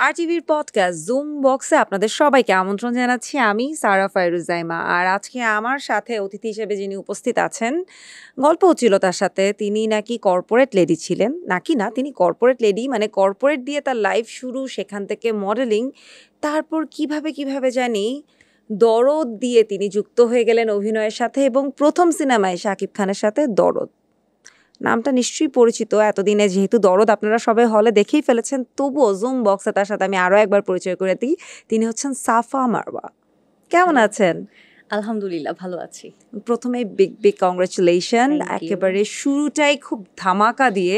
আরটিভির podcast zoom বক্সে আপনাদের সবাইকে আমন্ত্রণ জানাচ্ছি। আমি সারা ফায়রুজাইমা। আর আজকে আমার সাথে অতিথি হিসেবে যিনি উপস্থিত আছেন, গল্প হচ্ছিল তার সাথে, তিনি নাকি কর্পোরেট লেডি ছিলেন। নাকি না, তিনি কর্পোরেট লেডি, মানে কর্পোরেট দিয়ে তার লাইফ শুরু, সেখান থেকে মডেলিং, তারপর কিভাবে জানি দরদ দিয়ে তিনি যুক্ত হয়ে গেলেন অভিনয়ের সাথে, এবং প্রথম সিনেমায় শাকিব খানের সাথে দরদ। নামটা নিশ্চয়ই পরিচিত, এতদিনে যেহেতু দরদ আপনারা সবাই হলে দেখেই ফেলেছেন, তবুও জুম বক্সে তার সাথে আমি আরও একবার পরিচয় করে দিই। তিনি হচ্ছেন সাফা মারওয়া। কেমন আছেন? আলহামদুলিল্লাহ, ভালো আছি। প্রথমে বিগ কংগ্রেচুলেশন। একেবারে শুরুটাই খুব ধামাকা দিয়ে,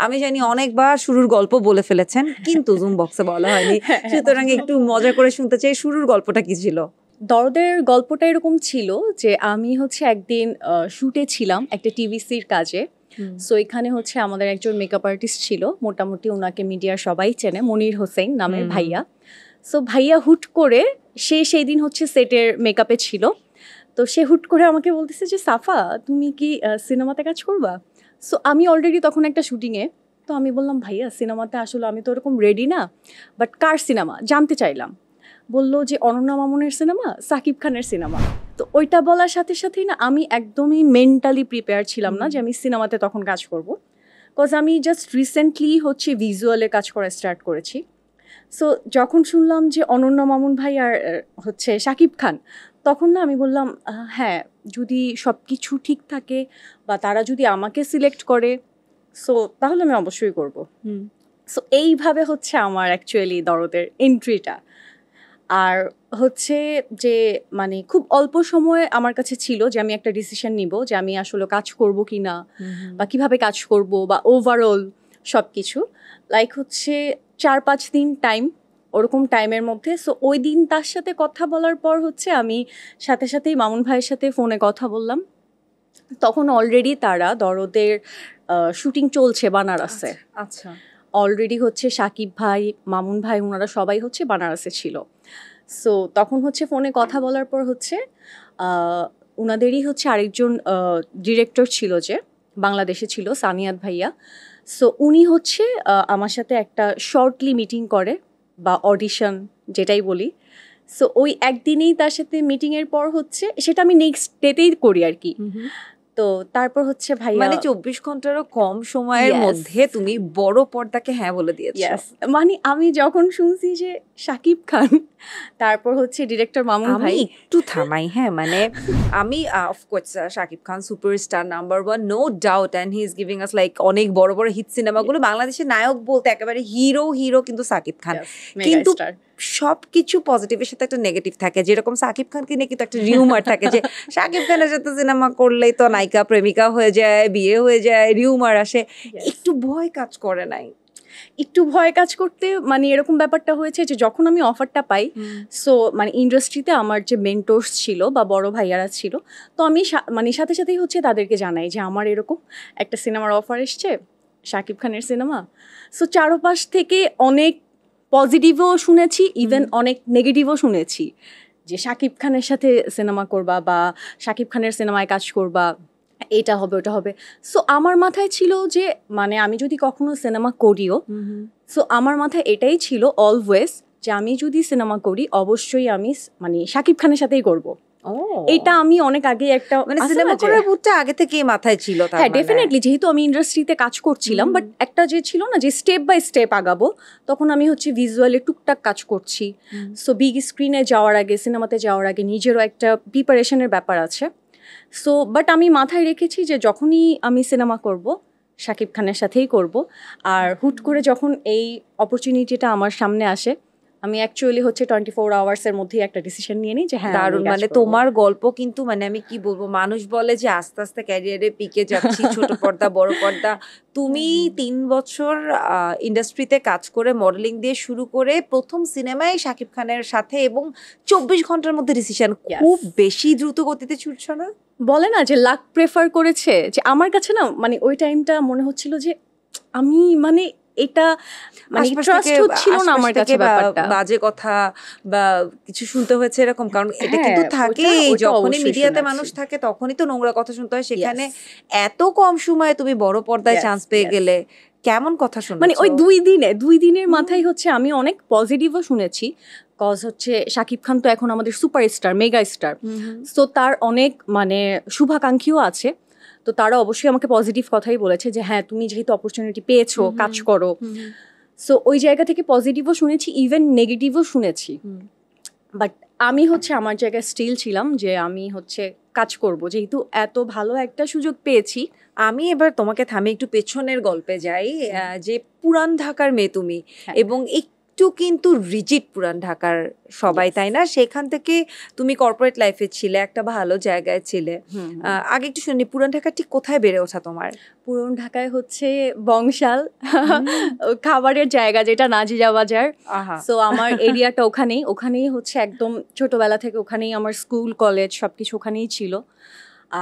আমি জানি অনেকবার শুরুর গল্প বলে ফেলেছেন, কিন্তু জুম বক্সে বলা হয়নি, সুতরাং একটু মজা করে শুনতে চাই, শুরুর গল্পটা কি ছিল? দরদের গল্পটা এরকম ছিল যে আমি একদিন শুটে ছিলাম একটা টিভিসির কাজে। সো এখানে আমাদের একজন মেকআপ আর্টিস্ট ছিল, মোটামুটি ওনাকে মিডিয়ার সবাই চেনে, মনির হোসেন নামের ভাইয়া। সো ভাইয়া হুট করে সেই দিন সেটের মেকআপে ছিল। তো সে হুট করে আমাকে বলতেছে যে সাফা, তুমি কি সিনেমাতে কাজ করবা? সো আমি অলরেডি তখন একটা শুটিংয়ে। তো আমি বললাম ভাইয়া সিনেমাতে আসলে আমি তো ওরকম রেডি না, বাট কার সিনেমা জানতে চাইলাম। বললো যে অনন্যা মামুনের সিনেমা, সাকিব খানের সিনেমা। তো ওইটা বলার সাথে সাথেই না আমি একদমই মেন্টালি প্রিপেয়ার ছিলাম না যে আমি সিনেমাতে তখন কাজ করব। বিকজ আমি জাস্ট রিসেন্টলি ভিজুয়ালে কাজ করা স্টার্ট করেছি। সো যখন শুনলাম যে অনন্যা মামুন ভাই আর সাকিব খান, তখন না আমি বললাম হ্যাঁ, যদি সব কিছু ঠিক থাকে বা তারা যদি আমাকে সিলেক্ট করে, সো তাহলে আমি অবশ্যই করব। সো এইভাবে আমার অ্যাকচুয়ালি দরদের এন্ট্রিটা। আর যে মানে খুব অল্প সময় আমার কাছে ছিল যে আমি একটা ডিসিশন নিব যে আমি আসলে কাজ করব কি না, বা কিভাবে কাজ করব, বা ওভারঅল সব কিছু। লাইক 4-5 দিন টাইম, ওরকম টাইমের মধ্যে। সো ওই দিন তার সাথে কথা বলার পর আমি সাথেই মামুন ভাইয়ের সাথে ফোনে কথা বললাম। তখন অলরেডি তারা দরদের শুটিং চলছে বানারসে। আচ্ছা, অলরেডি সাকিব ভাই, মামুন ভাই, ওনারা সবাই বানারসে ছিল। সো তখন ফোনে কথা বলার পর ওনাদেরই আরেকজন ডিরেক্টর ছিল যে বাংলাদেশে ছিল, সানিয়াত ভাইয়া। সো উনি আমার সাথে একটা শর্টলি মিটিং করে, বা অডিশন যেটাই বলি। সো ওই একদিনেই তার সাথে মিটিংয়ের পর সেটা আমি নেক্সট ডেতেই করি আর কি। তো তারপর ভাইয়া, মানে 24 ঘন্টারও কম সময়ের মধ্যে তুমি বড় পর্দাকে হ্যাঁ বলে দিয়েছো। মানে আমি যখন শুনছি যে শাকিব খান, তারপর ডিরেক্টর মামুন ভাই। একটু থামাই, হ্যাঁ, মানে আমি of course Shakib Khan superstar number 1, no doubt, and he is giving us like অনেক বড় বড় হিট সিনেমাগুলো। বাংলাদেশের নায়ক বলতে একেবারে হিরো কিন্তু শাকিব খান। কিন্তু সবকিছু পজিটিভের সাথে একটা নেগেটিভ থাকে, যেরকম শাকিব খানকে নিয়ে কিন্তু একটা রিউমার থাকে যে শাকিব খানের সাথে সিনেমা করলেই তো নায়িকা প্রেমিকা হয়ে যায়, বিয়ে হয়ে যায়, রিউমার আসে। একটু ভয় কাজ করে নাই? একটু ভয় কাজ করতে, মানে এরকম ব্যাপারটা হয়েছে যে যখন আমি অফারটা পাই, সো মানে ইন্ডাস্ট্রিতে আমার যে মেন্টরস ছিল বা বড় ভাইয়ারা ছিল, তো আমি মানে সাথেই তাদেরকে জানাই যে আমার এরকম একটা সিনেমার অফার এসছে, শাকিব খানের সিনেমা। সো চারপাশ থেকে অনেক পজিটিভও শুনেছি, ইভেন অনেক নেগেটিভও শুনেছি যে শাকিব খানের সাথে সিনেমা করবা বা শাকিব খানের সিনেমায় কাজ করবা, এটা হবে ওটা হবে। সো আমার মাথায় ছিল যে মানে আমি যদি কখনো সিনেমা করিও, সো আমার মাথায় এটাই ছিল অলওয়েজ যে আমি যদি সিনেমা করি অবশ্যই আমি মানে শাকিব খানের সাথেই করব। এটা আমি অনেক আগে একটা মানে সিনেমা করার বুটটা আগে থেকেই মাথায় ছিল। হ্যাঁ, ডেফিনেটলি, যেহেতু আমি ইন্ডাস্ট্রিতে কাজ করছিলাম, বাট একটা যে ছিল না যে স্টেপ বাই স্টেপ আগাবো, তখন আমি ভিজুয়ালি টুকটাক কাজ করছি। সো বিগ স্ক্রিনে যাওয়ার আগে, সিনেমাতে যাওয়ার আগে নিজেরও একটা প্রিপারেশনের ব্যাপার আছে। সো বাট আমি মাথায় রেখেছি যে যখনই আমি সিনেমা করব শাকিব খানের সাথেই করব। আর হুট করে যখন এই অপরচুনিটিটা আমার সামনে আসে, আমি অ্যাকচুয়ালি 24 আওয়ার্সের মধ্যেই একটা ডিসিশন নিয়ে নিই যে হ্যাঁ। দারুণ, মানে তোমার গল্প কিন্তু, মানে আমি কি বলবো, মানুষ বলে যে আস্তে আস্তে ক্যারিয়ারে পিকে যাচ্ছি, ছোট পর্দা বড় পর্দা। তুমি 3 বছর ইন্ডাস্ট্রিতে কাজ করে, মডেলিং দিয়ে শুরু করে প্রথম সিনেমায় শাকিব খানের সাথে, এবং 24 ঘন্টার মধ্যে ডিসিশন। খুব বেশি দ্রুত গতিতে ছুটছো না? বলে না যে লাক প্রেফার করেছে, যে আমার কাছে না মানে ওই টাইমটা মনে হচ্ছিল যে আমি মানে এটা মানে ট্রাস্ট হচ্ছিল না আমার কাছে ব্যাপারটা। বাজে কথা বা কিছু শুনতে হয়েছে এরকম, কারণ এটা কিন্তু থাকে, যখনই মিডিয়াতে মানুষ থাকে তখনই তো নোংরা কথা শুনতে হয়। সেখানে এত কম সময়ে তুমি বড় পর্দায় চান্স পেয়ে গেলে, কেমন কথা মানে শুনেছো? ওই 2 দিনের মাথায় হচ্ছে আমি অনেক পজিটিভও শুনেছি, কজ হচ্ছে শাকিব খান তো এখন আমাদের সুপারস্টার, মেগা স্টার। সো তার অনেক মানে শুভাকাঙ্ক্ষীও আছে, তো তারা অবশ্যই আমাকে পজিটিভ কথাই বলেছে যে হ্যাঁ তুমি যেহেতু অপরচুনিটি পেয়েছো কাজ করো। সো ওই জায়গা থেকে পজিটিভও শুনেছি, ইভেন নেগেটিভও শুনেছি। বাট আমি হচ্ছে আমার জায়গায় স্টিল ছিলাম যে আমি হচ্ছে কাজ করব, যেহেতু এত ভালো একটা সুযোগ পেয়েছি। আমি এবার তোমাকে থামে একটু পেছনের গল্পে যাই, যে পুরান ঢাকার মেয়ে তুমি, হ্যাঁ। এবং একটু কিন্তু রিজিড পুরান ঢাকার সবাই, Yes. তাই না? সেখান থেকে তুমি কর্পোরেট লাইফে ছিলে, একটা ভালো জায়গায় ছিলে। আগে একটু শুনি, পুরান ঢাকা ঠিক কোথায় বেড়ে ওঠা তোমার? পুরান ঢাকায় হচ্ছে বংশাল, হুম। খাবারের জায়গা যেটা নাজিরা বাজার। আহা। সো আমার এরিয়াটা ওখানেই হচ্ছে একদম ছোটবেলা থেকে ওখানেই আমার স্কুল কলেজ সবকিছু ওখানেই ছিল,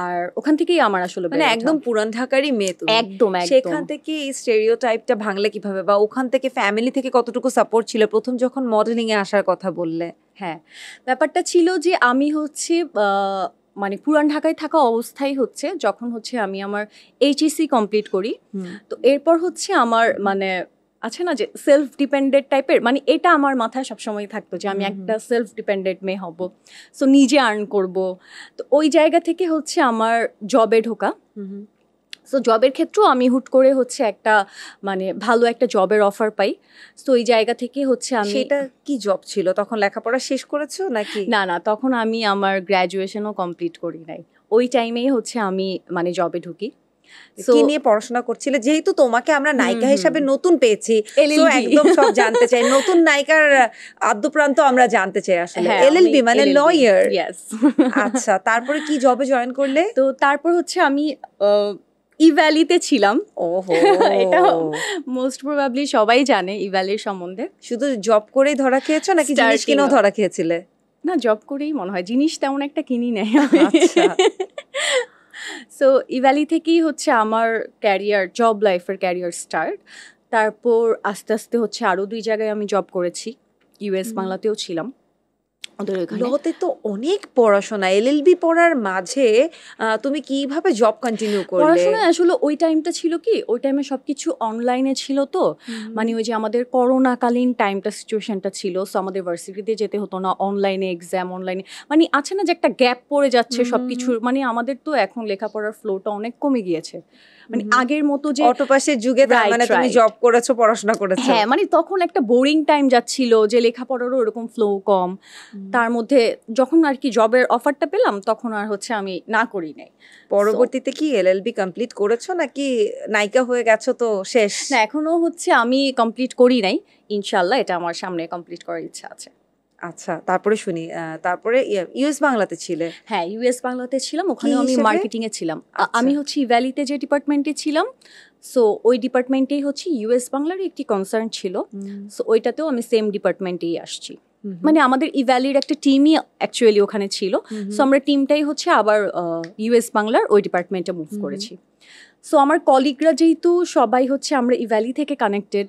আর ওখান থেকেই আমার আসলে মানে বেড়ে ওঠা। একদম পুরান ঢাকারই মেয়ে তুমি। একদম সেখান থেকে এই স্টেরিওটাইপটা ভাঙলে কিভাবে, বা ওখান থেকে ফ্যামিলি থেকে কতটুকু সাপোর্ট ছিল প্রথম যখন মডেলিং এ আসার কথা বললে? হ্যাঁ, ব্যাপারটা ছিল যে আমি হচ্ছে মানে পুরান ঢাকায় থাকা অবস্থায় হচ্ছে যখন হচ্ছে আমি আমার এইচএসসি কমপ্লিট করি, তো এরপর হচ্ছে আমার মানে আছে না যে সেলফ ডিপেন্ডেন্ট টাইপের, মানে এটা আমার মাথায় সবসময় থাকতো যে আমি একটা সেলফ ডিপেন্ডেন্ট মেয়ে হব, সো নিজে আর্ন করব। তো ওই জায়গা থেকে হচ্ছে আমার জবে ঢোকা। সো জবের ক্ষেত্রেও আমি হুট করে হচ্ছে একটা মানে ভালো একটা জবের অফার পাই। তো ওই জায়গা থেকে হচ্ছে আমি। সেটা কি জব ছিল? তখন লেখাপড়া শেষ করেছো নাকি? না তখন আমি আমার গ্র্যাজুয়েশনও কমপ্লিট করি নাই, ওই টাইমেই হচ্ছে আমি মানে জবে ঢুকি। কি নিয়ে পড়াশোনা করছিলে? যেহেতু তোমাকে আমরা নায়িকা হিসাবে নতুন পেয়েছি, তো LLB একদম সব জানতে চাই। নতুন নায়িকার আদ্যপ্রান্ত আমরা জানতে চাই আসলে। হ্যাঁ, এলএলবি মানে LLB, লয়ার। yes। আচ্ছা, তারপরে কি জবে জয়েন করলে? তো তারপর হচ্ছে আমি ইভ্যালিতে ছিলাম। ওহো, এটা মোস্ট প্রবাবলি সবাই জানে ইভ্যালির সম্বন্ধে। শুধু জব করেই ধরা খেয়েছো নাকি জিনিস Starting কিনেও এ। ধরা খেয়েছিলে? না, জব করেই মনে হয়, জিনিস তেমন একটা কিনি নাই আমি। আচ্ছা। সো ইভ্যালি থেকেই হচ্ছে আমার ক্যারিয়ার, জব লাইফের ক্যারিয়ার স্টার্ট। তারপর আস্তে আস্তে হচ্ছে আরো 2 জায়গায় আমি জব করেছি, ইউএস বাংলাতেও ছিলাম ওদের ওখানে। লতে তো অনেক পড়াশোনা, এলএলবি পড়ার মাঝে তুমি কিভাবে জব কন্টিনিউ করলে? পড়াশোনায় আসলে ওই টাইমটা ছিল কি, ওই টাইমে সবকিছু অনলাইনে ছিল, তো মানে ওই যে আমাদের করোনাকালীন টাইমটা, সিচুয়েশনটা ছিল, সো আমাদের ভার্সিটিতে যেতে হতো না, অনলাইনে এক্সাম, অনলাইনে মানে আছে না যে একটা গ্যাপ পড়ে যাচ্ছে সবকিছুর। মানে আমাদের তো এখন লেখাপড়ার ফ্লোটা অনেক কমে গিয়েছে, মানে আগের মতো যে অটোপাসের যুগে তার Right, মানে তুমি right. জব করেছো, পড়াশোনা করেছো। হ্যাঁ, মানে তখন একটা বোরিং টাইম যাচ্ছিল যে লেখাপড়ারও ওরকম ফ্লো কম। তার মধ্যে যখন আর কি জবের অফারটা পেলাম তখন আর হচ্ছে আমি না করি নাই। পরবর্তীতে কি এলএলবি কমপ্লিট করেছো নাকি নায়িকা হয়ে গেছো তো শেষ? না, এখনো হচ্ছে আমি কমপ্লিট করি নাই, ইনশাল্লাহ এটা আমার সামনে কমপ্লিট করার ইচ্ছা আছে। আচ্ছা, তারপরে শুনি, তারপরে ইউএস বাংলাতে ছিলে? হ্যাঁ, ইউএস বাংলাতে ছিলাম, ওখানেও আমি হিসেবে? মার্কেটিং এ ছিলাম। আচ্ছা। আমি হচ্ছে ইভ্যালিতে যে ডিপার্টমেন্টে ছিলাম, সো ওই ডিপার্টমেন্টেই হচ্ছে ইউএস বাংলার একটি কনসার্ন ছিল, সো ওইটাতেও আমি সেম ডিপার্টমেন্টেই আসছি। মানে আমাদের ইভ্যালির একটা টিমই অ্যাকচুয়ালি ওখানে ছিল, সো আমরা টিমটাই হচ্ছে আবার ইউএস বাংলার ওই ডিপার্টমেন্টে মুভ করেছি। সো আমার কলিগরা যেহেতু সবাই হচ্ছে আমরা ইভ্যালি থেকে কানেক্টেড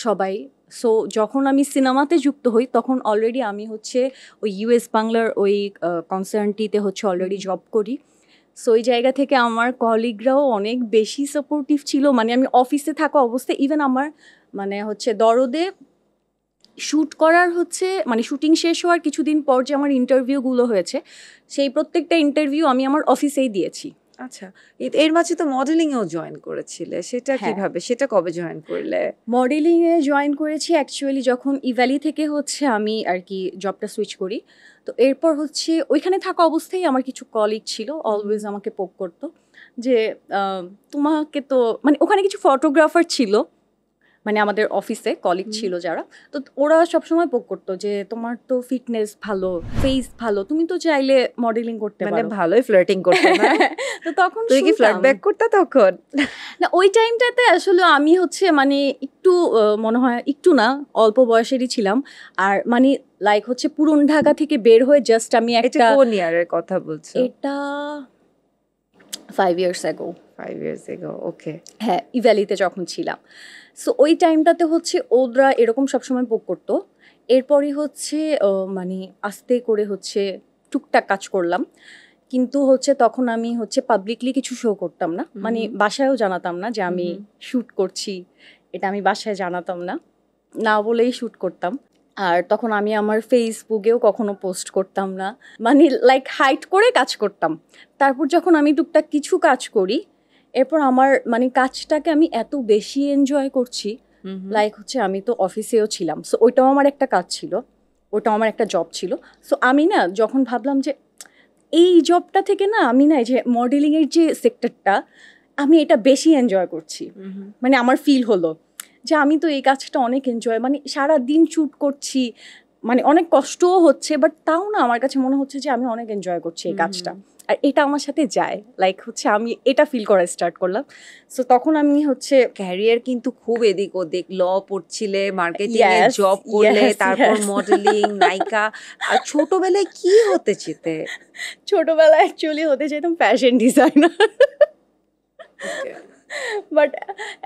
সবাই, সো যখন আমি সিনেমাতে যুক্ত হই তখন অলরেডি আমি হচ্ছে ওই ইউএস বাংলার ওই কনসার্নটিতে হচ্ছে অলরেডি জব করি। সো ওই জায়গা থেকে আমার কলিগরাও অনেক বেশি সাপোর্টিভ ছিল, মানে আমি অফিসে থাকা অবস্থায় ইভেন আমার মানে হচ্ছে দরদে শ্যুট করার হচ্ছে মানে শুটিং শেষ হওয়ার কিছুদিন পর যে আমার ইন্টারভিউগুলো হয়েছে, সেই প্রত্যেকটা ইন্টারভিউ আমি আমার অফিসেই দিয়েছি। আচ্ছা, এর মাঝে তো মডেলিং এও জয়েন করেছিলে, সেটা হ্যাঁ। কিভাবে, সেটা কবে জয়েন করলে? মডেলিংয়ে জয়েন করেছি অ্যাকচুয়ালি যখন ইভ্যালি থেকে হচ্ছে আমি আর কি জবটা সুইচ করি। তো এরপর হচ্ছে ওইখানে থাকা অবস্থায় আমার কিছু কলিগ ছিল, অলওয়েজ আমাকে পোক করতো যে তোমাকে তো মানে ওখানে কিছু ফটোগ্রাফার ছিল, মানে আমাদের অফিসে কলিগ ছিল যারা, তো ওরা সবসময় পোক করতো যে তোমার তো ফিটনেস ভালো, ফেস ভালো, তুমি তো চাইলে মডেলিং করতে মানে পারো। ভালোই ফ্লার্টিং করতে না? তো তখন তুই কি ফ্লার্ট শুনতাম। ব্যাক করতে তখন? না, ওই টাইমটাতে আসলে আমি হচ্ছে মানে একটু মনে হয় একটু না, অল্প বয়সেরই ছিলাম। আর মানে লাইক হচ্ছে পুরন ঢাকা থেকে বের হয়ে জাস্ট আমি এটা একটা, কোন ইয়ারের কথা বলছো? এটা 5 years ago। 5 years ago, ওকে। হ্যাঁ, ইভ্যালিতে যখন ছিলাম, সো ওই টাইমটাতে হচ্ছে ওরা এরকম সবসময় পোক করতো। এরপরই হচ্ছে মানে আস্তে করে হচ্ছে টুকটাক কাজ করলাম, কিন্তু হচ্ছে তখন আমি হচ্ছে পাবলিকলি কিছু শো করতাম না, মানে বাসায়ও জানাতাম না যে আমি শ্যুট করছি, এটা আমি বাসায় জানাতাম না, না বলেই শ্যুট করতাম। আর তখন আমি আমার ফেসবুকেও কখনো পোস্ট করতাম না, মানে লাইক হাইড করে কাজ করতাম। তারপর যখন আমি টুকটাক কিছু কাজ করি, এরপর আমার মানে কাজটাকে আমি এত বেশি এনজয় করছি, লাইক হচ্ছে আমি তো অফিসেও ছিলাম, সো ওইটাও আমার একটা কাজ ছিল, ওটাও আমার একটা জব ছিল। সো আমি না যখন ভাবলাম যে এই জবটা থেকে না আমি না এই যে মডেলিংয়ের যে সেক্টরটা, আমি এটা বেশি এনজয় করছি, মানে আমার ফিল হলো যে আমি তো এই কাজটা অনেক এনজয়, মানে সারা দিন শ্যুট করছি, মানে অনেক কষ্টও হচ্ছে, বাট তাও না আমার কাছে মনে হচ্ছে যে আমি অনেক এনজয় করছি এই কাজটা, আর এটা আমার সাথে যায়, লাইক হচ্ছে আমি এটা ফিল করা স্টার্ট করলাম। সো তখন আমি হচ্ছে ক্যারিয়ার কিন্তু খুব এদিক ওদিক, ল পড়ছিলে, মার্কেটিং এ জব করলে, তারপর মডেলিং, নায়িকা। আর ছোটবেলায় কি হতে চেতে? ছোটবেলায় অ্যাকচুয়ালি হতে চাইতাম ফ্যাশন ডিজাইনার, বাট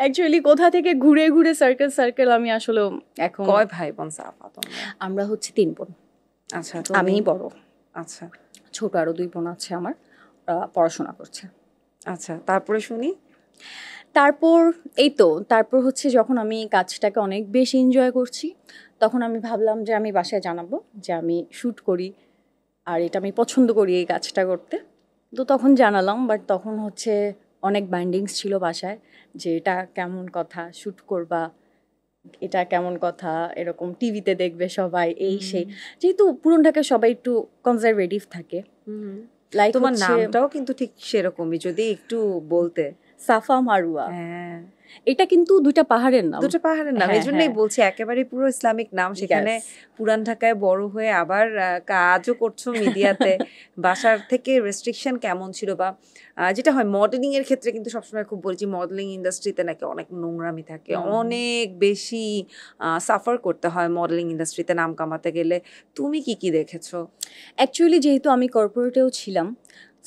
অ্যাকচুয়ালি কোথা থেকে ঘুরে ঘুরে সার্কেল আমি আসলে এখন। কয় ভাই বোন সাফা তোমরা? আমরা হচ্ছে 3 বোন। আচ্ছা, আমিই বড়। আচ্ছা, ছোট আরো 2 বোন আছে আমার, পড়াশোনা করছে। আচ্ছা, তারপরে শুনি। তারপর এই তো, তারপর হচ্ছে যখন আমি কাজটাকে অনেক বেশি এনজয় করছি, তখন আমি ভাবলাম যে আমি বাসায় জানাবো যে আমি শ্যুট করি, আর এটা আমি পছন্দ করি এই কাজটা করতে। তো তখন জানালাম, বাট তখন হচ্ছে অনেক বাইন্ডিংস ছিল বাসায়, যে এটা কেমন কথা শ্যুট করবা, এটা কেমন কথা, এরকম টিভিতে দেখবে সবাই, এই সেই, যেহেতু পুরন ঢাকায় সবাই একটু কনজারভেটিভ থাকে। লাইক তোমার নামটাও কিন্তু ঠিক সেরকমই, যদি একটু বলতে। সাফা মারুয়া। হ্যাঁ, এটা কিন্তু 2টা পাহাড়ের নাম। 2টা পাহাড়ের নাম, হ্যাঁ, এই জন্যই হ্যাঁ। বলছি একেবারে পুরো ইসলামিক নাম। সেখানে পুরান ঢাকায় বড় হয়ে আবার কাজও করছো মিডিয়াতে। বাসার থেকে রেস্ট্রিকশন কেমন ছিল? বা যেটা হয় মডেলিং এর ক্ষেত্রে কিন্তু সবসময় খুব বলছি, মডেলিং ইন্ডাস্ট্রিতে নাকি অনেক নোংরামি থাকে, অনেক বেশি সাফার করতে হয় মডেলিং ইন্ডাস্ট্রিতে নাম কামাতে গেলে। তুমি কি কি দেখেছো? অ্যাকচুয়ালি যেহেতু আমি কর্পোরেটেও ছিলাম,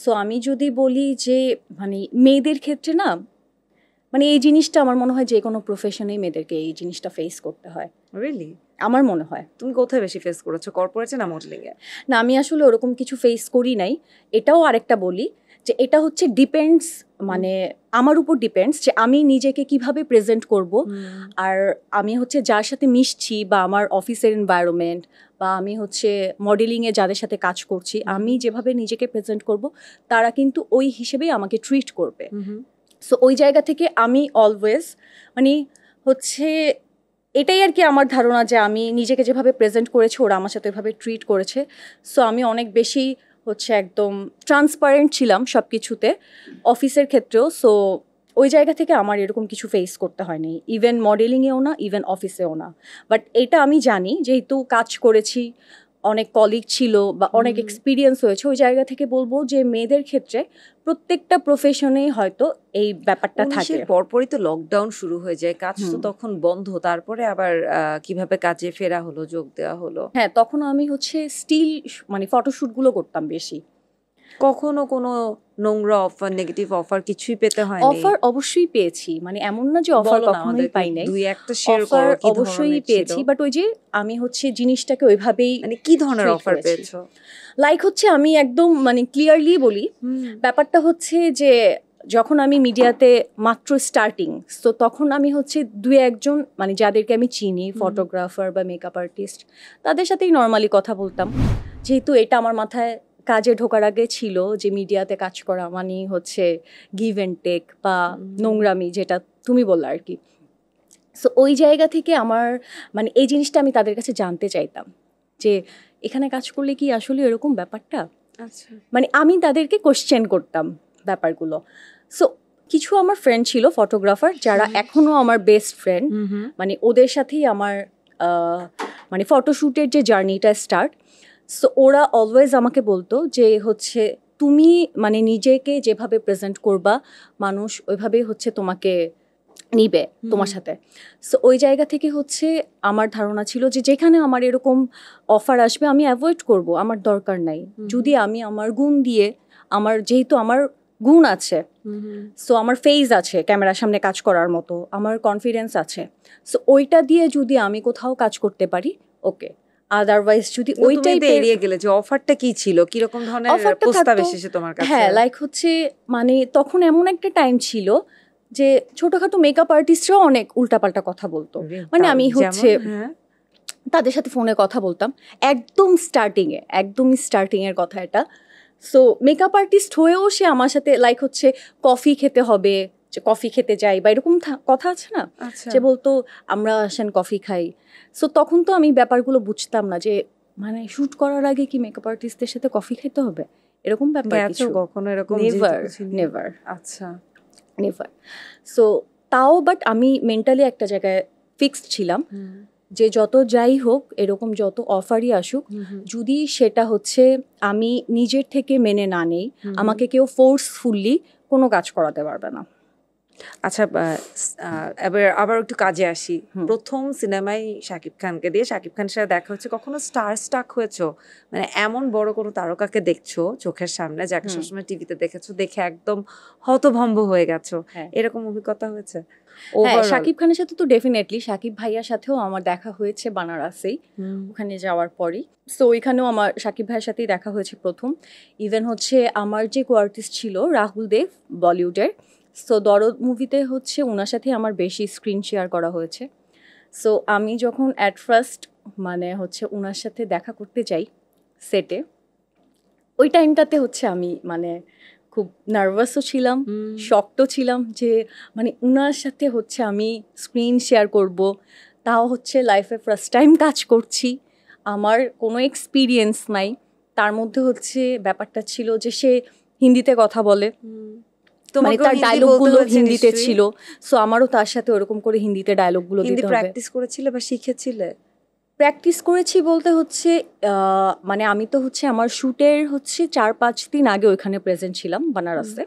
সো আমি যদি বলি যে মানে মেয়েদের ক্ষেত্রে না, মানে এই জিনিসটা আমার মনে হয় যে কোনো প্রফেশনেই মেয়েদেরকে এই জিনিসটা ফেস করতে হয়। রিয়েলি? আমার মনে হয়। তুমি কোথায় বেশি ফেস করেছো, কর্পোরেটে না মডেলিং এ? না, আমি আসলে ওরকম কিছু ফেস করি নাই। এটাও আরেকটা বলি যে এটা হচ্ছে ডিপেন্ডস, মানে আমার উপর ডিপেন্ডস যে আমি নিজেকে কিভাবে প্রেজেন্ট করব, আর আমি হচ্ছে যার সাথে মিশছি, বা আমার অফিসের এনভায়রনমেন্ট, বা আমি হচ্ছে মডেলিংয়ে যাদের সাথে কাজ করছি, আমি যেভাবে নিজেকে প্রেজেন্ট করব, তারা কিন্তু ওই হিসেবেই আমাকে ট্রিট করবে। সো ওই জায়গা থেকে আমি অলওয়েজ মানে হচ্ছে এটাই আর কি আমার ধারণা, যে আমি নিজেকে যেভাবে প্রেজেন্ট করেছি ওরা আমার সাথে এভাবে ট্রিট করেছে। সো আমি অনেক বেশি হচ্ছে একদম ট্রান্সপারেন্ট ছিলাম সব কিছুতে, অফিসের ক্ষেত্রেও। সো ওই জায়গা থেকে আমার এরকম কিছু ফেস করতে হয়নি, ইভেন মডেলিংয়েও না, ইভেন অফিসেও না। বাট এটা আমি জানি, যেহেতু কাজ করেছি, অনেক কলিগ ছিল বা অনেক এক্সপিরিয়েন্স হয়েছে, ওই জায়গা থেকে বলবো যে মেয়েদের ক্ষেত্রে প্রত্যেকটা প্রফেশনেই হয়তো এই ব্যাপারটা থাকে। পরপরই তো লকডাউন শুরু হয়ে যায়, কাজ তো তখন বন্ধ, তারপরে আবার কিভাবে কাজে ফেরা হলো, যোগ দেওয়া হলো? হ্যাঁ, তখন আমি হচ্ছে স্টিল মানে ফটোশুটগুলো করতাম বেশি। কখনো কোনো নোংরা অফার, নেগেটিভ অফার কিছুই পেতে হয়নি? অফার অবশ্যই পেয়েছি, মানে এমন না যে অফার কখনোই পাই নাই। দুই একটা শেয়ার করো, অফার কি অবশ্যই ধরনের পেয়েছি, ছিল? বাট ওই যে আমি হচ্ছে জিনিসটাকে ওইভাবেই, মানে কি ধরনের treat অফার করেছি। পেয়েছো? লাইক হচ্ছে আমি একদম মানে ক্লিয়ারলি বলি, ব্যাপারটা হচ্ছে যে যখন আমি মিডিয়াতে মাত্র স্টার্টিং, তো তখন আমি হচ্ছে 2-1 জন মানে যাদেরকে আমি চিনি, ফটোগ্রাফার বা মেকআপ আর্টিস্ট, তাদের সাথেই নর্মালি কথা বলতাম, যেহেতু এটা আমার মাথায় কাজে ঢোকার আগে ছিল যে মিডিয়াতে কাজ করা মানে হচ্ছে গিভ অ্যান্ড টেক বা নোংরামি, যেটা তুমি বললে আর কি। সো ওই জায়গা থেকে আমার মানে এই জিনিসটা আমি তাদের কাছে জানতে চাইতাম যে এখানে কাজ করলে কি আসলে এরকম ব্যাপারটা। আচ্ছা, মানে আমি তাদেরকে কোশ্চেন করতাম ব্যাপারগুলো। সো কিছু আমার ফ্রেন্ড ছিল ফটোগ্রাফার, যারা এখনও আমার বেস্ট ফ্রেন্ড, মানে ওদের সাথেই আমার মানে ফটোশ্যুটের যে জার্নিটা স্টার্ট। সো ওরা অলওয়েজ আমাকে বলতো যে হচ্ছে তুমি মানে নিজেকে যেভাবে প্রেজেন্ট করবা, মানুষ ওইভাবেই হচ্ছে তোমাকে নিবে তোমার সাথে। সো ওই জায়গা থেকে হচ্ছে আমার ধারণা ছিল যে যেখানে আমার এরকম অফার আসবে আমি অ্যাভয়েড করব, আমার দরকার নাই। যদি আমি আমার গুণ দিয়ে, আমার যেহেতু আমার গুণ আছে, সো আমার ফেস আছে ক্যামেরার সামনে কাজ করার মতো, আমার কনফিডেন্স আছে, সো ওইটা দিয়ে যদি আমি কোথাও কাজ করতে পারি, ওকে, আদারওয়াইজ যদি ওই ওই টাইপের এড়িয়ে গেলে যে অফারটা কি ছিল, কিরকম ধরনের অফারটা প্রস্তাব থাকতো, এসেছে তোমার কাছে? হ্যাঁ লাইক হচ্ছে মানে তখন এমন একটা টাইম ছিল যে ছোটখাটো মেকআপ আর্টিস্টরাও অনেক উল্টাপাল্টা কথা বলতো। মানে আমি হচ্ছে হ্যাঁ তাদের সাথে ফোনে কথা বলতাম একদম স্টার্টিং এর কথা এটা। সো মেকআপ আর্টিস্ট হয়েও সে আমার সাথে লাইক হচ্ছে কফি খেতে হবে, যে কফি খেতে যাই বা এরকম কথা আছে না, আচ্ছা যে বলতো আমরা আসেন কফি খাই। সো তখন তো আমি ব্যাপারগুলো বুঝতাম না যে মানে শুট করার আগে কি মেকআপ আর্টিস্টদের সাথে কফি খেতে হবে, এরকম ব্যাপার গেছো কিছু কখনো এরকম? নেভার আচ্ছা নেভার। সো তাও বাট আমি মেন্টালি একটা জায়গায় ফিক্সড ছিলাম যে যত যাই হোক এরকম যত অফারই আসুক, যদি সেটা হচ্ছে আমি নিজের থেকে মেনে না নেই, আমাকে কেউ ফোর্সফুলি কোনো কাজ করাতে পারবে না। আচ্ছা এবার আবার একটু কাজে আসি। প্রথম সিনেমায় শাকিব খানকে দিয়ে, শাকিব খানের সাথে দেখা হচ্ছে, কখনো স্টার স্টাক হয়েছো? মানে এমন বড় কোনো তারকাকে দেখছো চোখের সামনে যাকে সবসময় টিভিতে দেখেছো, দেখে একদম হতভম্ব হয়ে গেছো, এরকম অভিজ্ঞতা হয়েছে? হ্যাঁ, শাকিব খানের সাথে তো ডেফিনেটলি, শাকিব ভাইয়ার সাথেও আমার দেখা হয়েছে বানারসেই, ওখানে যাওয়ার পরই। সো ওইখানেও আমার শাকিব ভাইয়ের সাথেই দেখা হয়েছে প্রথম। ইভেন হচ্ছে আমার যে কো আর্টিস্ট ছিল রাহুল দেব বলিউডের, সো দরদ মুভিতে হচ্ছে ওনার সাথে আমার বেশি স্ক্রিন শেয়ার করা হয়েছে। সো আমি যখন অ্যাট ফার্স্ট মানে হচ্ছে ওনার সাথে দেখা করতে যাই সেটে, ওই টাইমটাতে হচ্ছে আমি মানে খুব নার্ভাসও ছিলাম, শকডও ছিলাম যে মানে উনার সাথে হচ্ছে আমি স্ক্রিন শেয়ার করব, তাও হচ্ছে লাইফে ফার্স্ট টাইম কাজ করছি, আমার কোনো এক্সপিরিয়েন্স নাই। তার মধ্যে হচ্ছে ব্যাপারটা ছিল যে সে হিন্দিতে কথা বলে, মানে তার ডায়লগগুলো হিন্দিতে ছিল, সো আমারও তার সাথে ওরকম করে হিন্দিতে ডায়লগগুলো দিতে হবে। প্র্যাকটিস করেছিলে বা শিখেছিলে? প্র্যাকটিস করেছি বলতে হচ্ছে মানে আমি তো হচ্ছে আমার শ্যুটের হচ্ছে 4-5 দিন আগে ওইখানে প্রেজেন্ট ছিলাম বানারসে।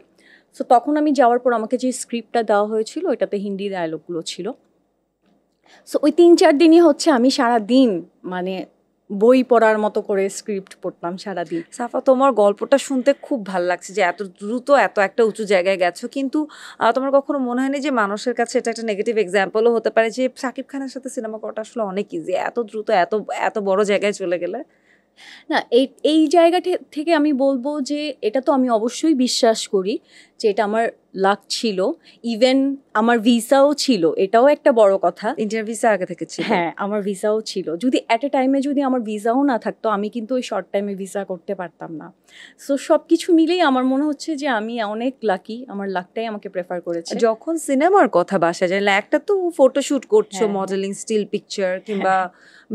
সো তখন আমি যাওয়ার পর আমাকে যে স্ক্রিপ্টটা দেওয়া হয়েছিল ওইটাতে হিন্দি ডায়লগগুলো ছিল। সো ওই 3-4 দিনই হচ্ছে আমি সারা দিন মানে বই পড়ার মতো করে স্ক্রিপ্ট পড়তাম সারাদিন। সাফা, তোমার গল্পটা শুনতে খুব ভালো লাগছে যে এত দ্রুত এত একটা উঁচু জায়গায় গেছো, কিন্তু তোমার কখনো মনে হয়নি যে মানুষের কাছে এটা একটা নেগেটিভ এক্সাম্পলও হতে পারে যে শাকিব খানের সাথে সিনেমা করাটা আসলে অনেক ইজি, এত দ্রুত এত এত বড় জায়গায় চলে গেলে? না, এই জায়গা থেকে আমি বলবো যে এটা তো আমি অবশ্যই বিশ্বাস করি যে এটা আমার লাক ছিল। ইভেন আমার ভিসাও ছিল, এটাও একটা বড় কথা। ইন্ডিয়ান ভিসা আগে থেকে ছিল? হ্যাঁ, আমার ভিসাও ছিল। যদি অ্যাট এ টাইমে যদি আমার ভিসাও না থাকতো, আমি কিন্তু ওই শর্ট টাইমে ভিসা করতে পারতাম না। সো সব কিছু মিলেই আমার মনে হচ্ছে যে আমি অনেক লাকি, আমার লাকটাই আমাকে প্রেফার করেছে। যখন সিনেমার কথা বাসা যায়, একটা তো ফটোশুট করছো, মডেলিং, স্টিল পিকচার কিংবা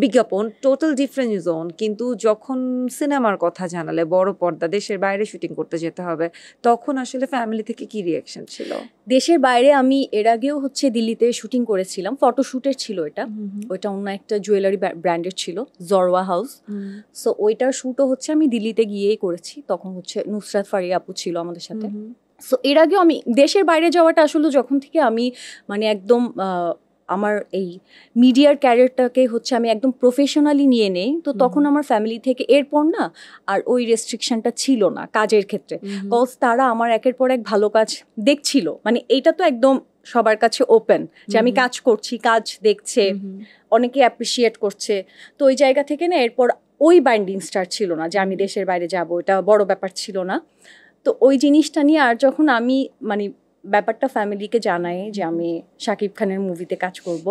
বিজ্ঞাপন, টোটাল ডিফারেন্ট জোন, কিন্তু যখন সিনেমার কথা জানালে, বড় পর্দা, দেশের বাইরে শুটিং করতে যেতে হবে, তখন আসলে ফ্যামিলি থেকে কি রিঅ্যাকশন ছিল? দেশের বাইরে আমি এর আগেও হচ্ছে দিল্লিতে শুটিং করেছিলাম, ফটোশুটের ছিল এটা, ওইটা অন্য একটা জুয়েলারি ব্র্যান্ডের ছিল, জরওয়া হাউস। সো ওইটার শ্যুটও হচ্ছে আমি দিল্লিতে গিয়েই করেছি, তখন হচ্ছে নুসরাত ফারিয়া আপু ছিল আমাদের সাথে। সো এর আগেও আমি দেশের বাইরে যাওয়াটা আসলে যখন থেকে আমি মানে একদম আমার এই মিডিয়ার ক্যারিয়ারটাকে হচ্ছে আমি একদম প্রফেশনালি নিয়ে নেই, তো তখন আমার ফ্যামিলি থেকে এরপর না আর ওই রেস্ট্রিকশনটা ছিল না কাজের ক্ষেত্রে, কজ তারা আমার একের পর এক ভালো কাজ দেখছিল। মানে এইটা তো একদম সবার কাছে ওপেন যে আমি কাজ করছি, কাজ দেখছে, অনেকে অ্যাপ্রিসিয়েট করছে। তো ওই জায়গা থেকে না এরপর ওই বাইন্ডিং স্টার ছিল না যে আমি দেশের বাইরে যাব, এটা বড় ব্যাপার ছিল না। তো ওই জিনিসটা নিয়ে আর যখন আমি মানে ব্যাপারটা ফ্যামিলিকে জানাই যে আমি শাকিব খানের মুভিতে কাজ করব,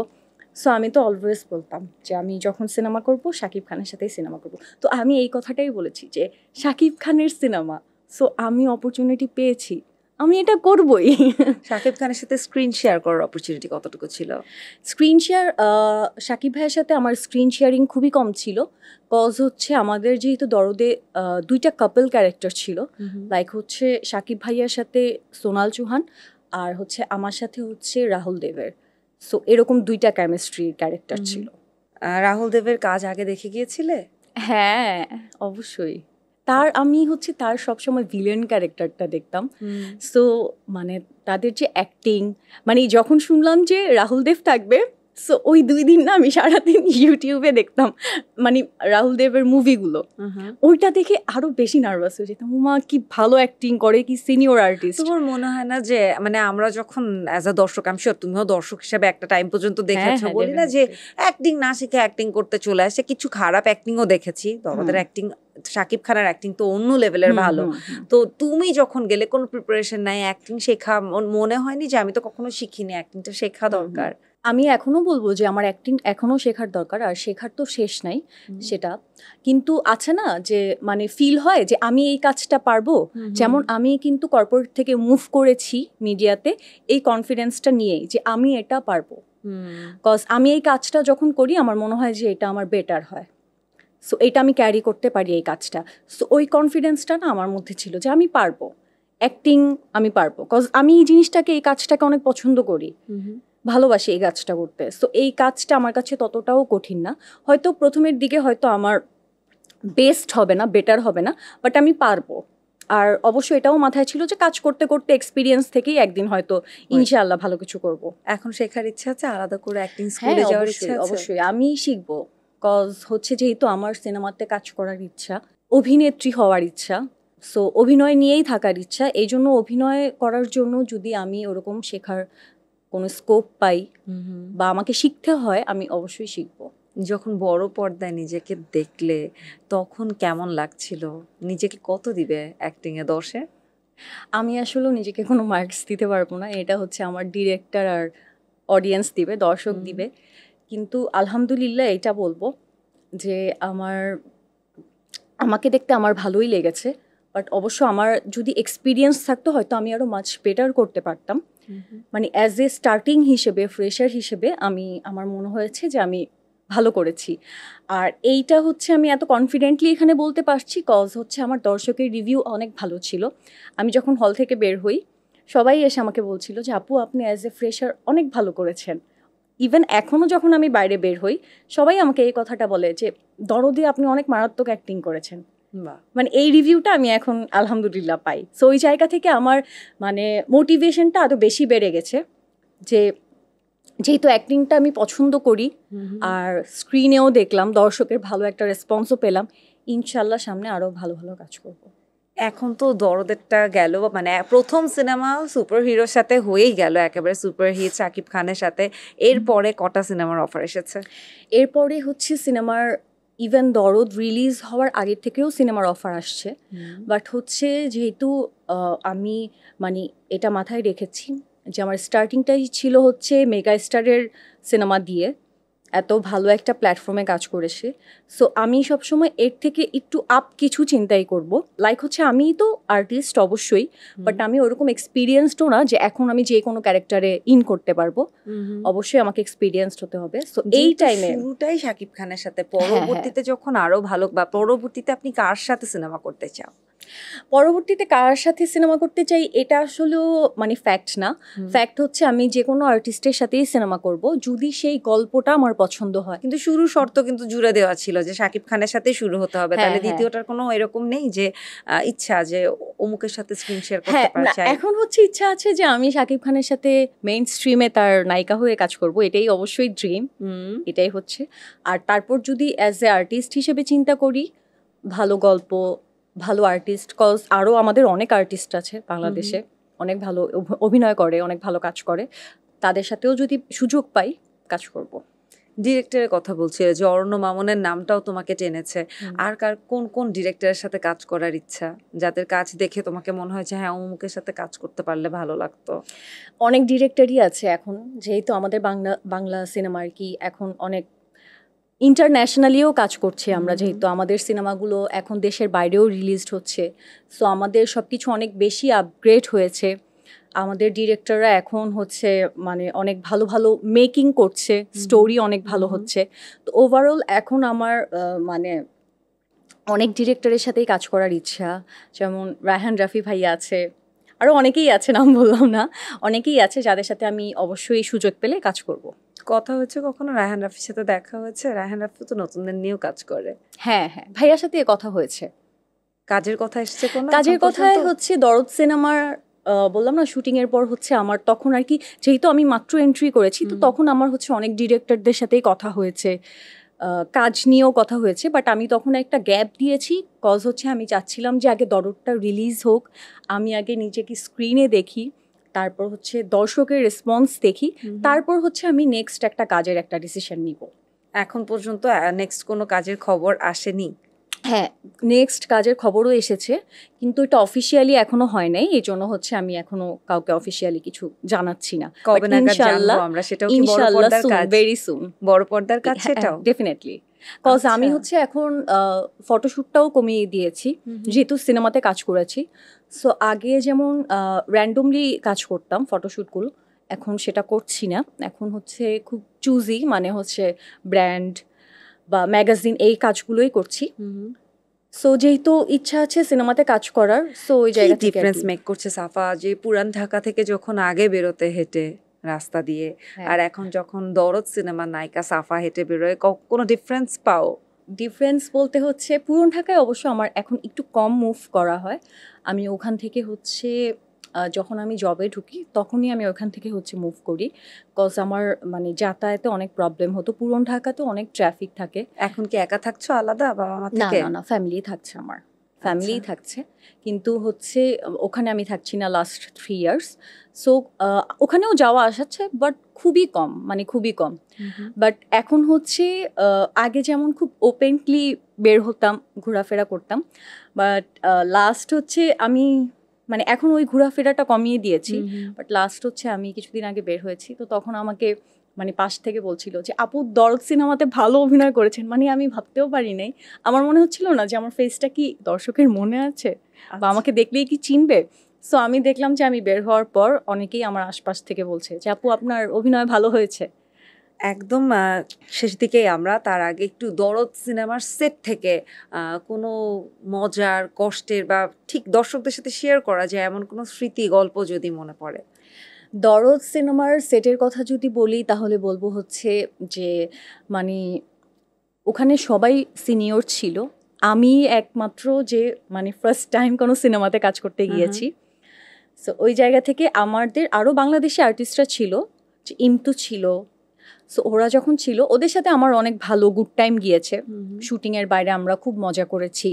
সো আমি তো অলওয়েজ বলতাম যে আমি যখন সিনেমা করব শাকিব খানের সাথেই সিনেমা করব। তো আমি এই কথাটাই বলেছি যে শাকিব খানের সিনেমা, সো আমি অপরচুনিটি পেয়েছি, আমি এটা করবই। শাকিব খানের সাথে স্ক্রিন শেয়ার করার অপরচুনিটি কতটুকু ছিল? স্ক্রিন শেয়ার শাকিব ভাইয়ের সাথে আমার স্ক্রিন শেয়ারিং খুবই কম ছিল, কজ হচ্ছে আমাদের যেহেতু দরদে 2টা কাপল ক্যারেক্টার ছিল, লাইক হচ্ছে শাকিব ভাইয়ার সাথে সোনাল চৌহান আর হচ্ছে আমার সাথে হচ্ছে রাহুল দেবের। সো এরকম 2টা কেমিস্ট্রি ক্যারেক্টার ছিল। রাহুল দেবের কাজ আগে দেখে গিয়েছিলে? হ্যাঁ, অবশ্যই। আমি হচ্ছে তার সবসময় ভিলেন ক্যারেক্টারটা দেখতাম। সো মানে তাদের যে অ্যাক্টিং, মানে যখন শুনলাম যে রাহুল দেব থাকবে, সো ওই 2 দিন না আমি সারাদিন ইউটিউবে দেখতাম মানে রাহুল দেবের মুভিগুলো। ওইটা দেখে আরো বেশি নার্ভাস হয়ে যেতাম, মা কি ভালো অ্যাক্টিং করে, কি সিনিয়র আর্টিস্ট। তোমার মনে হয় না যে মানে আমরা যখন অ্যাজ আ দর্শক, আমি শিওর তুমিও দর্শক হিসেবে একটা টাইম পর্যন্ত দেখেছো, বলি না যে অ্যাক্টিং না শিখে অ্যাক্টিং করতে চলে আসে, কিছু খারাপ অ্যাক্টিংও দেখেছি, আমাদের অ্যাক্টিং শাকিব খানের অ্যাক্টিং তো অন্য লেভেলের ভালো। তো তুমি যখন গেলে কোনো প্রিপারেশন নাই, অ্যাক্টিং শেখা মনে হয়নি যে আমি তো কখনো শিখিনি, অ্যাক্টিংটা শেখা দরকার? আমি এখনো বলবো যে আমার অ্যাক্টিং এখনো শেখার দরকার, আর শেখার তো শেষ নাই সেটা। কিন্তু আছে না যে মানে ফিল হয় যে আমি এই কাজটা পারবো। যেমন আমি কিন্তু কর্পোরেট থেকে মুভ করেছি মিডিয়াতে এই কনফিডেন্সটা নিয়েই যে আমি এটা পারবো, কজ আমি এই কাজটা যখন করি আমার মনে হয় যে এটা আমার বেটার হয়, সো এটা আমি ক্যারি করতে পারি এই কাজটা। সো ওই কনফিডেন্সটা না আমার মধ্যে ছিল যে আমি পারবো অ্যাক্টিং, আমি পারবো, কজ আমি এই জিনিসটাকে এই কাজটাকে অনেক পছন্দ করি, ভালোবাসি এই কাজটা করতে। সো এই কাজটা আমার কাছে ততটাও কঠিন না, হয়তো প্রথমের দিকে হয়তো আমার বেস্ট হবে না, বেটার হবে না, বাট আমি পারবো। আর অবশ্যই এটাও মাথায় ছিল যে কাজ করতে করতে এক্সপিরিয়েন্স থেকেই একদিন হয়তো ইনশাআল্লাহ ভালো কিছু করব। এখন শেখার ইচ্ছা আছে, আলাদা করে অ্যাক্টিং স্কুলে যাওয়ার ইচ্ছা আছে? অবশ্যই আমি শিখবো, কজ হচ্ছে যেহেতু আমার সিনেমাতে কাজ করার ইচ্ছা, অভিনেত্রী হওয়ার ইচ্ছা, সো অভিনয় নিয়েই থাকার ইচ্ছা। এই জন্য অভিনয় করার জন্য যদি আমি ওরকম শেখার কোনো স্কোপ পাই বা আমাকে শিখতে হয়, আমি অবশ্যই শিখবো। যখন বড় পর্দায় নিজেকে দেখলে তখন কেমন লাগছিল? নিজেকে কত দিবে অ্যাক্টিং এ 10-এ? আমি আসলে নিজেকে কোনো মার্কস দিতে পারবো না, এটা হচ্ছে আমার ডিরেক্টর আর অডিয়েন্স দিবে, দর্শক দিবে। কিন্তু আলহামদুলিল্লাহ এটা বলবো যে আমাকে দেখতে আমার ভালোই লেগেছে, বাট অবশ্য আমার যদি এক্সপিরিয়েন্স থাকতো হয়তো আমি আরও মাচ বেটার করতে পারতাম। মানে অ্যাজ এ স্টার্টিং হিসেবে, ফ্রেশার হিসেবে আমার মনে হয়েছে যে আমি ভালো করেছি। আর এইটা হচ্ছে আমি এত কনফিডেন্টলি এখানে বলতে পারছি কজ হচ্ছে আমার দর্শকের রিভিউ অনেক ভালো ছিল। আমি যখন হল থেকে বের হই সবাই এসে আমাকে বলছিল যে আপু আপনি অ্যাজ এ ফ্রেশার অনেক ভালো করেছেন। ইভেন এখনও যখন আমি বাইরে বের হই সবাই আমাকে এই কথাটা বলে যে দরদে আপনি অনেক মারাত্মক অ্যাক্টিং করেছেন। মানে এই রিভিউটা আমি এখন আলহামদুলিল্লাহ পাই। সো ওই জায়গা থেকে আমার মানে মোটিভেশনটা আরও বেশি বেড়ে গেছে যে যেহেতু অ্যাক্টিংটা আমি পছন্দ করি আর স্ক্রিনেও দেখলাম দর্শকের ভালো একটা রেসপন্সও পেলাম, ইনশাল্লাহ সামনে আরও ভালো ভালো কাজ করব। এখন তো দরদেরটা গেল, মানে প্রথম সিনেমা সুপার হিরোর সাথে হয়েই গেল, একেবারে সুপার হিট শাকিব খানের সাথে। এরপরে কটা সিনেমার অফার এসেছে? এরপরে হচ্ছে সিনেমার ইভেন দরদ রিলিজ হওয়ার আগের থেকেও সিনেমার অফার আসছে, বাট হচ্ছে যেহেতু আমি মানে এটা মাথায় রেখেছি যে আমার স্টার্টিংটাই ছিল হচ্ছে মেগা স্টারের সিনেমা দিয়ে, এত ভালো একটা প্ল্যাটফর্মে কাজ করেছে। সো আমি সবসময় এর থেকে একটু আপ কিছু চিন্তাই করব। লাইক হচ্ছে আমি তো আর্টিস্ট অবশ্যই, বাট আমি ওরকম এক্সপিরিয়েন্সডও না যে এখন আমি যে কোনো ক্যারেক্টারে ইন করতে পারবো। অবশ্যই আমাকে এক্সপিরিয়েন্সড হতে হবে। সো এই টাইমে শুরুটাই শাকিব খানের সাথে, পরবর্তীতে যখন আরো ভালো, বা পরবর্তীতে আপনি কার সাথে সিনেমা করতে চাও? পরবর্তীতে কার সাথে সিনেমা করতে চাই এটা আসলেও মানে ফ্যাক্ট না। ফ্যাক্ট হচ্ছে আমি যে কোনো আর্টিস্টের সাথেই সিনেমা করব যদি সেই গল্পটা আমার পছন্দ হয়। কিন্তু শুরু শর্ত কিন্তু জুড়ে দেওয়া ছিল যে শাকিব খানের সাথে শুরু হতে হবে, তাহলে দ্বিতীয়টার কোনো এরকম নেই যে ইচ্ছা যে অমুকের সাথে স্ক্রিন শেয়ার করতে পারা যায়? এখন হচ্ছে ইচ্ছা আছে যে আমি শাকিব খানের সাথে মেইন স্ট্রিমে তার নায়িকা হয়ে কাজ করব, এটাই অবশ্যই ড্রিম, এটাই হচ্ছে। আর তারপর যদি অ্যাজ এ আর্টিস্ট হিসেবে চিন্তা করি, ভালো গল্প, ভালো আর্টিস্ট, কজ আরও আমাদের অনেক আর্টিস্ট আছে বাংলাদেশে, অনেক ভালো অভিনয় করে, অনেক ভালো কাজ করে, তাদের সাথেও যদি সুযোগ পাই কাজ করব। ডিরেক্টরের কথা বলছি যে অরণ্য মামুনের নামটাও তোমাকে টেনেছে, আর কার কোন কোন ডিরেক্টরের সাথে কাজ করার ইচ্ছা, যাদের কাজ দেখে তোমাকে মনে হয় যে হ্যাঁ অমুকের সাথে কাজ করতে পারলে ভালো লাগতো? অনেক ডিরেক্টরই আছে এখন, যেহেতু আমাদের বাংলা সিনেমার কি এখন অনেক ইন্টারন্যাশনালিও কাজ করছে আমরা, যেহেতু আমাদের সিনেমাগুলো এখন দেশের বাইরেও রিলিজড হচ্ছে, সো আমাদের সব কিছু অনেক বেশি আপগ্রেড হয়েছে। আমাদের ডিরেক্টররা এখন হচ্ছে মানে অনেক ভালো ভালো মেকিং করছে, স্টোরি অনেক ভালো হচ্ছে। তো ওভারঅল এখন আমার মানে অনেক ডিরেক্টরের সাথেই কাজ করার ইচ্ছা, যেমন রায়হান রাফি ভাইয়া আছে, আরও অনেকেই আছে, নাম বললাম না, অনেকেই আছে যাদের সাথে আমি অবশ্যই সুযোগ পেলে কাজ করব। কথা হয়েছে কখনো রায়হান রাফির সাথে? দেখা হয়েছে? রায়হান রাফি তো নতুনদের নিয়েও কাজ করে। হ্যাঁ, ভাইয়ার সাথে কথা হয়েছে। কাজের কথা এসেছে কোনো? কাজের কথায় হচ্ছে দরদ সিনেমার বললাম না শুটিংয়ের পর হচ্ছে আমার তখন আর কি, যেহেতু আমি মাত্র এন্ট্রি করেছি, তো তখন আমার হচ্ছে অনেক ডিরেক্টরদের সাথেই কথা হয়েছে, কাজ নিয়েও কথা হয়েছে, বাট আমি তখন একটা গ্যাপ দিয়েছি। কজ হচ্ছে আমি চাচ্ছিলাম যে আগে দরদটা রিলিজ হোক, আমি আগে নিজেকে স্ক্রিনে দেখি, তারপর হচ্ছে দর্শকের রেসপন্স দেখি, তারপর হচ্ছে আমি নেক্সট একটা কাজের একটা ডিসিশন নিব। এখন পর্যন্ত নেক্সট কোনো কাজের খবর আসেনি? হ্যাঁ, নেক্সট কাজের খবরও এসেছে, কিন্তু এটা অফিসিয়ালি এখনো হয় নাই, এই জন্য হচ্ছে আমি এখনো কাউকে অফিসিয়ালি কিছু জানাচ্ছি না। কবে নাগাদ জানবো আমরা? সেটাও কি বড় পর্দার কাজ? Very soon. বড় পর্দার কাজ সেটাও? ডেফিনেটলি, কজ আমি হচ্ছে এখন ফটোশ্যুটটাও কমিয়ে দিয়েছি, যেহেতু সিনেমাতে কাজ করেছি। সো আগে যেমন র্যান্ডমলি কাজ করতাম ফটোশ্যুটগুলো, এখন সেটা করছি না। এখন হচ্ছে খুব চুজি, মানে হচ্ছে ব্র্যান্ড বা ম্যাগাজিন এই কাজগুলোই করছি। সো যেহেতু ইচ্ছা আছে সিনেমাতে কাজ করার, সো ওই জায়গা থেকে ডিফারেন্স মেক করছে সাফা যে পুরান ঢাকা থেকে যখন আগে বেরোতে হেঁটে রাস্তা দিয়ে, আর এখন যখন দরদ সিনেমার নায়িকা সাফা হেঁটে বেরোয়, কোনো ডিফারেন্স পাও? ডিফারেন্স বলতে হচ্ছে পুরন ঢাকায় অবশ্য আমার এখন একটু কম মুভ করা হয়। আমি ওখান থেকে হচ্ছে যখন আমি জবে ঢুকি তখনই আমি ওখান থেকে হচ্ছে মুভ করি, কজ আমার মানে যাতায়াতে অনেক প্রবলেম হতো। পুরন ঢাকাতে অনেক ট্রাফিক থাকে। এখন কি একা থাকছো আলাদা বাবা মা না থেকে? না না, ফ্যামিলি থাকছে, আমার ফ্যামিলি থাকছে, কিন্তু হচ্ছে ওখানে আমি থাকছি না লাস্ট 3 ইয়ার্স। সো ওখানেও যাওয়া আসাচ্ছে, বাট খুবই কম, মানে খুবই কম। বাট এখন হচ্ছে আগে যেমন খুব ওপেনলি বের হতাম, ঘোরাফেরা করতাম, বাট লাস্ট হচ্ছে আমি মানে এখন ওই ঘোরাফেরাটা কমিয়ে দিয়েছি। বাট লাস্ট হচ্ছে আমি কিছুদিন আগে বের হয়েছি, তো তখন আমাকে মানে পাশ থেকে বলছিল যে আপু দরদ সিনেমাতে ভালো অভিনয় করেছেন। মানে আমি ভাবতেও পারি নাই, আমার মনে হচ্ছিল না যে আমার ফেসটা কি দর্শকের মনে আছে বা আমাকে দেখলেই কি চিনবে। সো আমি দেখলাম যে আমি বের হওয়ার পর অনেকেই আমার আশপাশ থেকে বলছে যে আপু আপনার অভিনয় ভালো হয়েছে। একদম শেষ দিকেই আমরা, তার আগে একটু দরদ সিনেমার সেট থেকে কোনো মজার, কষ্টের বা ঠিক দর্শকদের সাথে শেয়ার করা যায় এমন কোনো স্মৃতি, গল্প যদি মনে পড়ে। দরদ সিনেমার সেটের কথা যদি বলি তাহলে বলবো হচ্ছে যে মানে ওখানে সবাই সিনিয়র ছিল, আমি একমাত্র যে মানে ফার্স্ট টাইম কোনো সিনেমাতে কাজ করতে গিয়েছি। সো ওই জায়গা থেকে আমাদের আরও বাংলাদেশি আর্টিস্টরা ছিল, যে ইমতু ছিল। সো ওরা যখন ছিল ওদের সাথে আমার অনেক ভালো গুড টাইম গিয়েছে। শুটিংয়ের বাইরে আমরা খুব মজা করেছি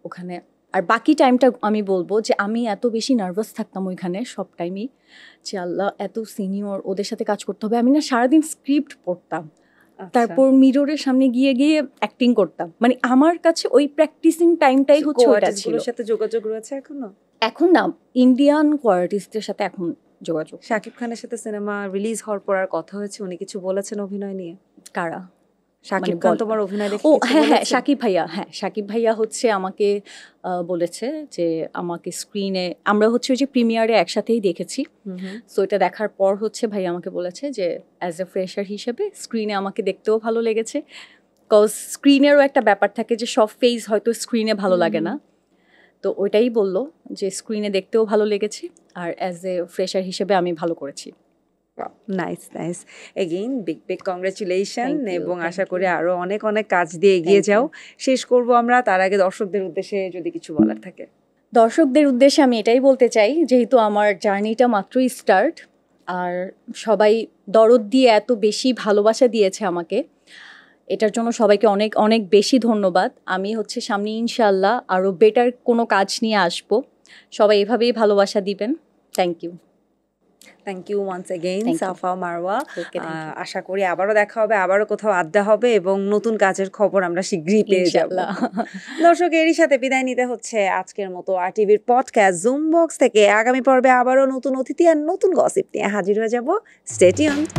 ওখানে। আর বাকি টাইমটা আমি বলবো যে আমি এত বেশি নার্ভাস থাকতাম ওইখানে সব টাইমই, যে আল্লাহ এত সিনিয়র, ওদের সাথে কাজ করতে হবে। আমি না সারাদিন স্ক্রিপ্ট পড়তাম, তারপর মিররের সামনে গিয়ে গিয়ে অ্যাক্টিং করতাম। মানে আমার কাছে ওই প্র্যাকটিসিং টাইমটাই হচ্ছে ওটা ছিল। সাথে যোগাযোগ রয়েছে এখনো? এখন না, ইন্ডিয়ান কোয়ার্টিস্টদের সাথে এখন যোগাযোগ। শাকিব খানের সাথে সিনেমা রিলিজ হওয়ার পর আর কথা হয়েছে? উনি কিছু বলেছেন অভিনয় নিয়ে? কারা? শাকিব খান তোমার অভিনয় দেখে? ও হ্যাঁ হ্যাঁ, শাকিব ভাইয়া, হ্যাঁ শাকিব ভাইয়া হচ্ছে আমাকে বলেছে যে আমাকে স্ক্রিনে, আমরা হচ্ছে ওই যে প্রিমিয়ারে একসাথেই দেখেছি। সো এটা দেখার পর হচ্ছে ভাইয়া আমাকে বলেছে যে অ্যাজ এ ফ্রেশার হিসেবে স্ক্রিনে আমাকে দেখতেও ভালো লেগেছে। কজ স্ক্রিনেরও একটা ব্যাপার থাকে যে সব ফেস হয়তো স্ক্রিনে ভালো লাগে না, তো ওইটাই বললো যে স্ক্রিনে দেখতেও ভালো লেগেছে আর অ্যাজ এ ফ্রেশার হিসেবে আমি ভালো করেছি। Nice nice, again big big congratulation, এবং আশা করি আরো অনেক অনেক কাজ দিয়ে এগিয়ে যাও। শেষ করব আমরা, তার আগে দর্শকদের উদ্দেশ্যে যদি কিছু বলার থাকে। দর্শকদের উদ্দেশ্যে আমি এটাই বলতে চাই, যেহেতু আমার জার্নিটা মাত্রই স্টার্ট, আর সবাই দরদ দিয়ে এত বেশি ভালোবাসা দিয়েছে আমাকে, এটার জন্য সবাইকে অনেক অনেক বেশি ধন্যবাদ। আমি হচ্ছে সামনে ইনশাল্লাহ আরও বেটার কোনো কাজ নিয়ে আসবো। সবাই এভাবেই ভালোবাসা দিবেন। Thank you. Thank you once again Safa Marwa. আশা করি আবারও দেখা হবে, আবারও কোথাও আড্ডা হবে এবং নতুন কাজের খবর আমরা শীঘ্রই পেয়ে যাব। দর্শক, এরই সাথে বিদায় নিতে হচ্ছে আজকের মতো RTVর পডকাস্ট জুম বক্স থেকে। আগামী পর্বে আবারও নতুন অতিথি আর নতুন গসিপ নিয়ে হাজির হয়ে যাব। Stay tuned.